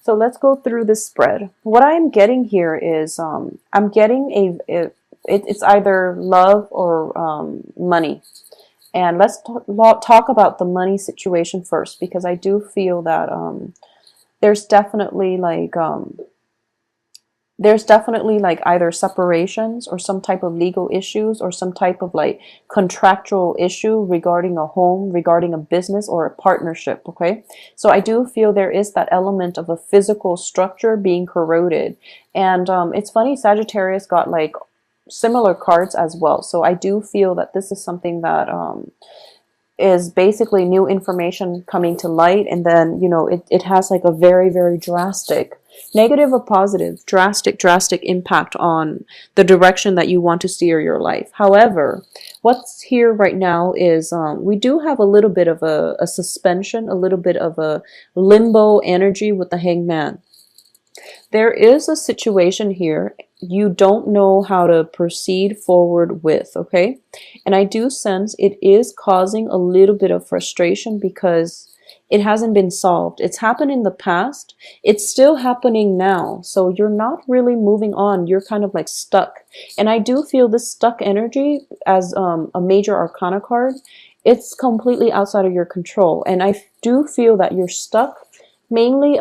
So let's go through this spread. What I am getting here is I'm getting it's either love or money. And let's talk about the money situation first, because I do feel that there's definitely like either separations or some type of legal issues or some type of like contractual issue regarding a home, regarding a business or a partnership. Okay, so I do feel there is that element of a physical structure being corroded. And it's funny, Sagittarius got like similar cards as well, so I do feel that this is something that is basically new information coming to light, and then it has like a very, very drastic, negative or positive, drastic impact on the direction that you want to steer your life. However, what's here right now is we do have a little bit of a suspension, a little bit of a limbo energy with the Hangman. There is a situation here you don't know how to proceed forward with, okay? And I do sense it is causing a little bit of frustration because it hasn't been solved. It's happened in the past. It's still happening now. So you're not really moving on. You're kind of like stuck. And I do feel this stuck energy as a major arcana card. It's completely outside of your control. And I do feel that you're stuck mainly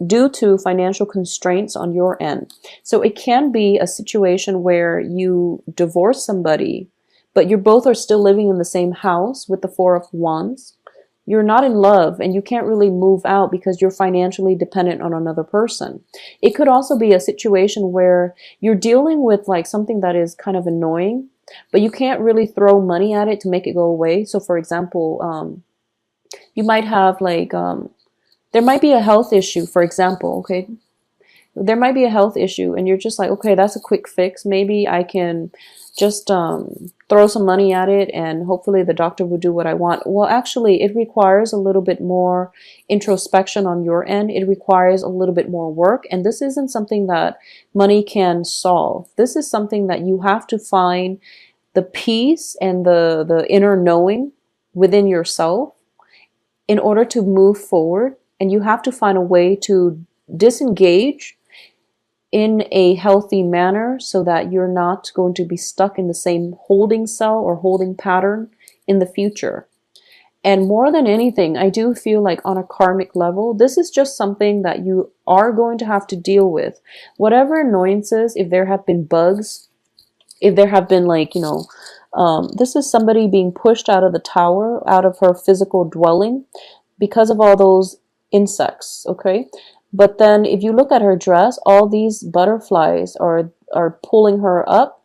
due to financial constraints on your end. So it can be a situation where you divorce somebody, but you both are still living in the same house with the Four of Wands. You're not in love and you can't really move out because you're financially dependent on another person. It could also be a situation where you're dealing with like something that is kind of annoying, but you can't really throw money at it to make it go away. So for example, you might have like there might be a health issue, for example, okay? There might be a health issue and you're just like, okay, that's a quick fix. Maybe I can just throw some money at it and hopefully the doctor will do what I want. Well, actually, it requires a little bit more introspection on your end. It requires a little bit more work. And this isn't something that money can solve. This is something that you have to find the peace and the inner knowing within yourself in order to move forward. And you have to find a way to disengage in a healthy manner so that you're not going to be stuck in the same holding cell or holding pattern in the future. And more than anything, I do feel like on a karmic level, this is just something that you are going to have to deal with. Whatever annoyances, if there have been bugs, if there have been like, this is somebody being pushed out of the tower, out of her physical dwelling because of all those insects, okay? But then if you look at her dress, all these butterflies are pulling her up.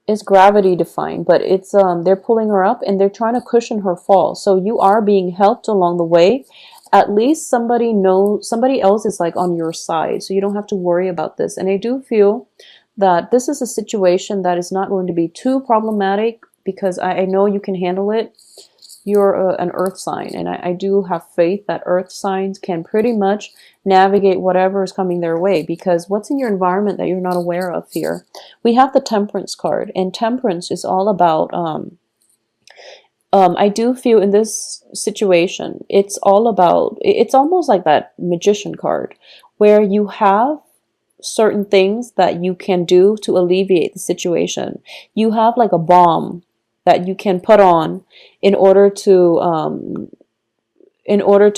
It's gravity defying, but it's they're pulling her up and they're trying to cushion her fall. So you are being helped along the way. At least somebody else is like on your side, so you don't have to worry about this. And I do feel that this is a situation that is not going to be too problematic because I know you can handle it. You're an earth sign, and I do have faith that earth signs can pretty much navigate whatever is coming their way, because what's in your environment that you're not aware of here? We have the Temperance card, and Temperance is all about I do feel in this situation it's all about, it's almost like that Magician card where you have certain things that you can do to alleviate the situation. You have like a bomb that you can put on in order to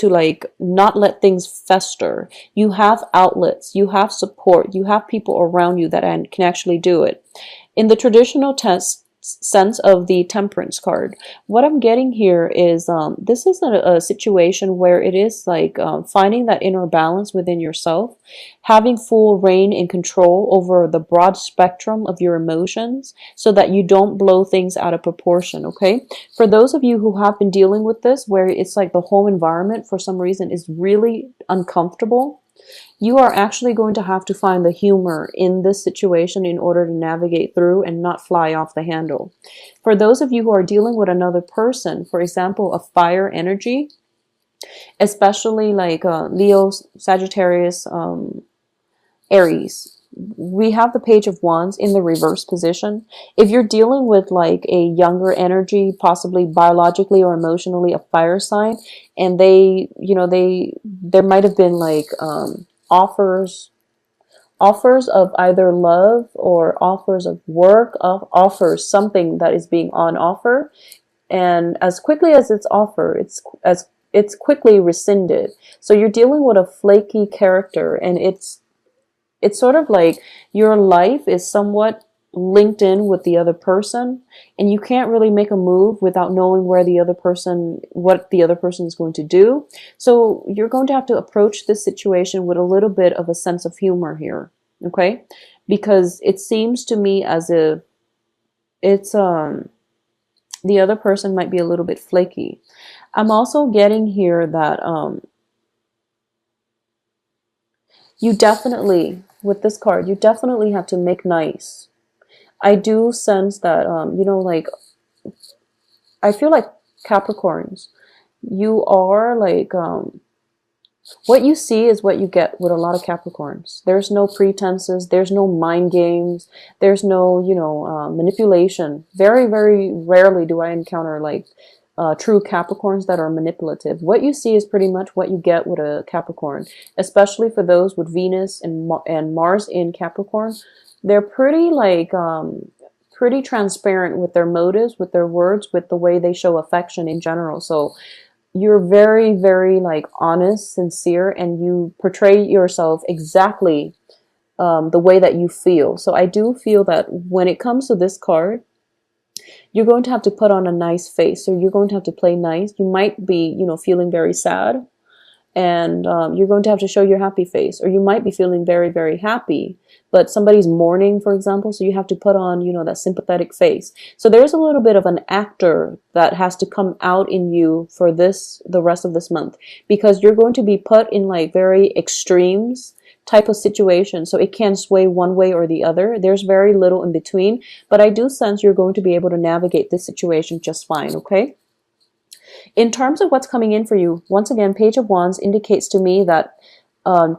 like not let things fester. You have outlets, you have support, you have people around you that can actually do it. In the traditional sense of the Temperance card, what I'm getting here is this is a situation where it is like finding that inner balance within yourself, having full reign and control over the broad spectrum of your emotions so that you don't blow things out of proportion, okay? For those of you who have been dealing with this, where it's like the home environment for some reason is really uncomfortable, you are actually going to have to find the humor in this situation in order to navigate through and not fly off the handle. For those of you who are dealing with another person, for example, a fire energy, especially like Leo, Sagittarius, Aries, we have the Page of Wands in the reverse position. If you're dealing with like a younger energy, possibly biologically or emotionally a fire sign, and they, you know, there might have been like offers of either love or offers of work, offers something that is being on offer, and as quickly as it's offered, it's quickly rescinded. So you're dealing with a flaky character, and it's sort of like your life is somewhat linked in with the other person, and you can't really make a move without knowing what the other person is going to do. So you're going to have to approach this situation with a little bit of a sense of humor here, okay? Because it seems to me as if it's the other person might be a little bit flaky. I'm also getting here that you definitely, with this card, you definitely have to make nice. I do sense that, you know, like, I feel like Capricorns, you are like, what you see is what you get with a lot of Capricorns. There's no pretenses. There's no mind games. There's no, you know, manipulation. Very, very rarely do I encounter like true Capricorns that are manipulative. What you see is pretty much what you get with a Capricorn, especially for those with Venus and Mars in Capricorn. They're pretty like pretty transparent with their motives, with their words, with the way they show affection in general. So you're very, very like honest, sincere, and you portray yourself exactly the way that you feel. So I do feel that when it comes to this card, you're going to have to put on a nice face. So you're going to have to play nice. You might be, you know, feeling very sad, and you're going to have to show your happy face. Or you might be feeling very, very happy, but somebody's mourning, for example, so you have to put on, you know, that sympathetic face. So there's a little bit of an actor that has to come out in you for the rest of this month, because you're going to be put in like very extremes type of situation. So it can sway one way or the other. There's very little in between, but I do sense you're going to be able to navigate this situation just fine, okay? In terms of what's coming in for you, once again, Page of Wands indicates to me that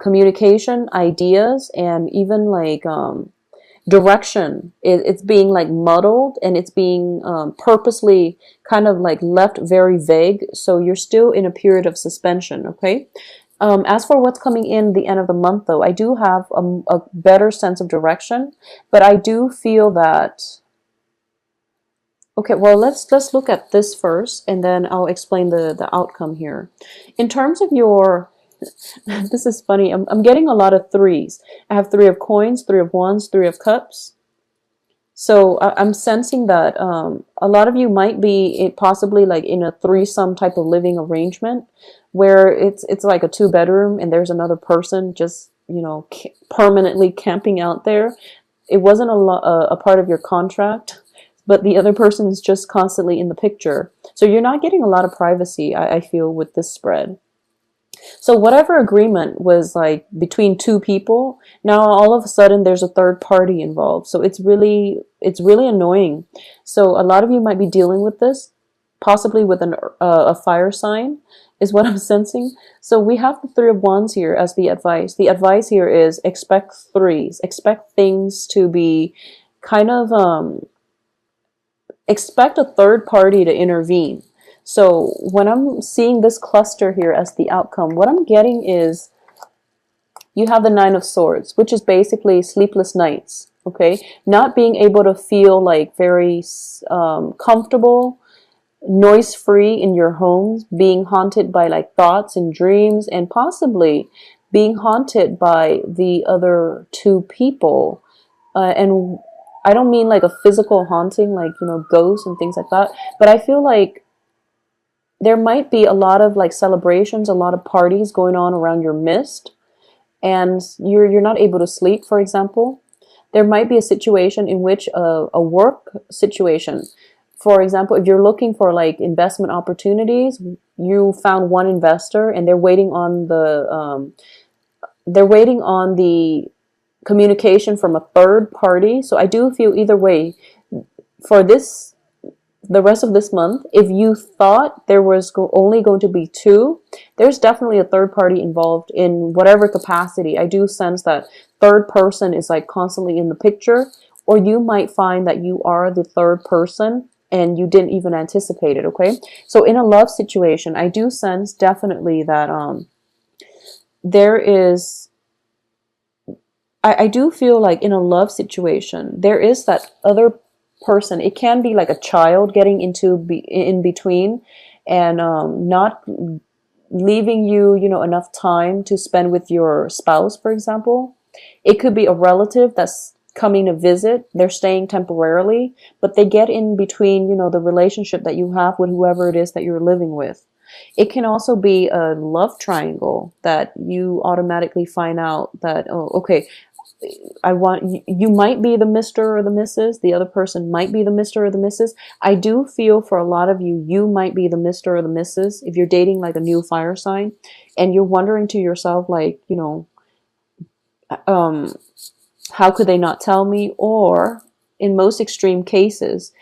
communication, ideas, and even like direction, it's being like muddled, and it's being purposely kind of like left very vague. So you're still in a period of suspension, okay? As for what's coming in the end of the month, though, I do have a better sense of direction, but I do feel that. Okay, well, let's look at this first, and then I'll explain the outcome here. In terms of your, this is funny. I'm getting a lot of threes. I have 3 of coins, 3 of wands, 3 of cups. So I'm sensing that a lot of you might be possibly like in a threesome type of living arrangement, where it's like a 2-bedroom and there's another person just, you know, permanently camping out there. It wasn't a part of your contract, but the other person is just constantly in the picture. So you're not getting a lot of privacy, I feel, with this spread. So whatever agreement was like between 2 people, now all of a sudden there's a third party involved. So it's really annoying. So a lot of you might be dealing with this, possibly with a fire sign, is what I'm sensing. So we have the 3 of wands here as the advice. The advice here is expect threes. Expect things to be kind of, expect a third party to intervene. So when I'm seeing this cluster here as the outcome, what I'm getting is you have the 9 of swords, which is basically sleepless nights, okay? Not being able to feel like very comfortable, noise-free in your homes, being haunted by like thoughts and dreams, and possibly being haunted by the other 2 people. And I don't mean like a physical haunting, like, you know, ghosts and things like that, but I feel like there might be a lot of like celebrations, a lot of parties going on around your midst, and you're not able to sleep, for example. There might be a situation in which a work situation, for example, if you're looking for like investment opportunities, you found one investor and they're waiting on the communication from a third party. So I do feel either way, for this the rest of this month, if you thought there was only going to be two, there's definitely a third party involved in whatever capacity. I do sense that third person is like constantly in the picture, or you might find that you are the third person and you didn't even anticipate it. Okay, so in a love situation, I do sense definitely that there is, I do feel like in a love situation, there is that other person. It can be like a child getting in between and not leaving you, you know, enough time to spend with your spouse, for example. It could be a relative that's coming to visit. They're staying temporarily, but they get in between, you know, the relationship that you have with whoever it is that you're living with. It can also be a love triangle that you automatically find out that, oh, okay, I want you might be the Mr. or the Mrs. The other person might be the Mr. or the Mrs. I do feel for a lot of you, you might be the Mr. or the Mrs. if you're dating like a new fire sign and you're wondering to yourself, like, you know, um, how could they not tell me? Or in most extreme cases,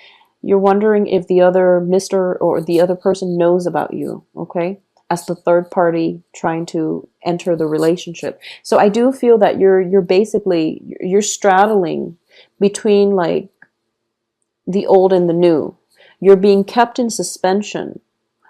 you're wondering if the other Mr. or the other person knows about you, okay? As the third party trying to enter the relationship. So I do feel that you're basically you're straddling between like the old and the new. You're being kept in suspension.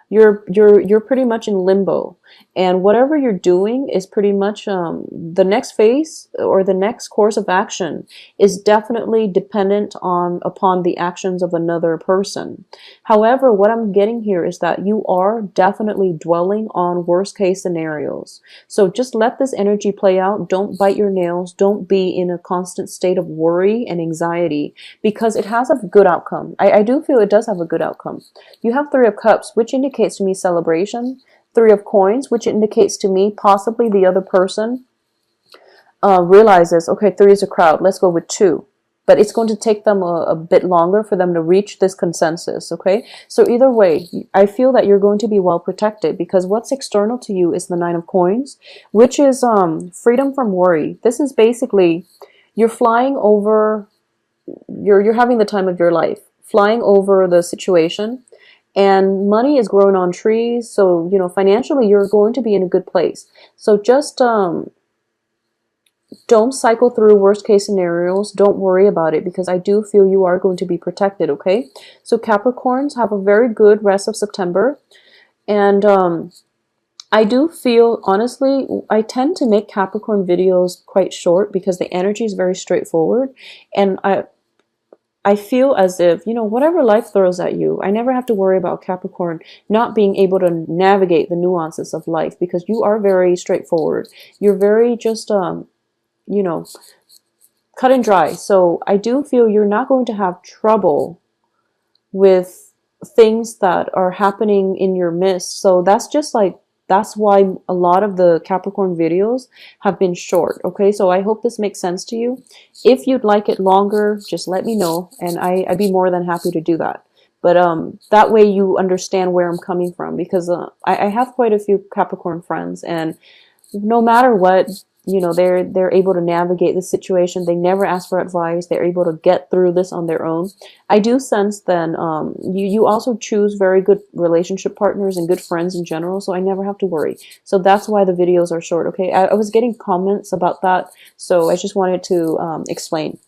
You're pretty much in limbo, and whatever you're doing is pretty much the next phase or the next course of action is definitely dependent on upon the actions of another person. However, what I'm getting here is that you are definitely dwelling on worst case scenarios. So just let this energy play out. Don't bite your nails. Don't be in a constant state of worry and anxiety, because it has a good outcome. I do feel it does have a good outcome. You have Three of Cups, which indicates to me celebration. Three of Coins, which indicates to me possibly the other person realizes, okay, three is a crowd, let's go with two. But it's going to take them a bit longer for them to reach this consensus, okay? So either way, I feel that you're going to be well protected, because what's external to you is the Nine of Coins, which is freedom from worry. This is basically, you're flying over, you're having the time of your life, flying over the situation, and money is growing on trees. So, you know, financially, you're going to be in a good place. So just don't cycle through worst case scenarios. Don't worry about it, because I do feel you are going to be protected, okay? So Capricorns, have a very good rest of September. And I do feel, honestly, I tend to make Capricorn videos quite short because the energy is very straightforward. And I feel as if, you know, whatever life throws at you, I never have to worry about Capricorn not being able to navigate the nuances of life, because you are very straightforward. You're very just, you know, cut and dry. So I do feel you're not going to have trouble with things that are happening in your midst. So that's just like, that's why a lot of the Capricorn videos have been short, okay? So I hope this makes sense to you. If you'd like it longer, just let me know, and I'd be more than happy to do that. But that way you understand where I'm coming from, because I have quite a few Capricorn friends, and no matter what, you know, they're able to navigate the situation. They never ask for advice. They're able to get through this on their own. I do sense then you also choose very good relationship partners and good friends in general, so I never have to worry. So that's why the videos are short, okay? I was getting comments about that, so I just wanted to explain.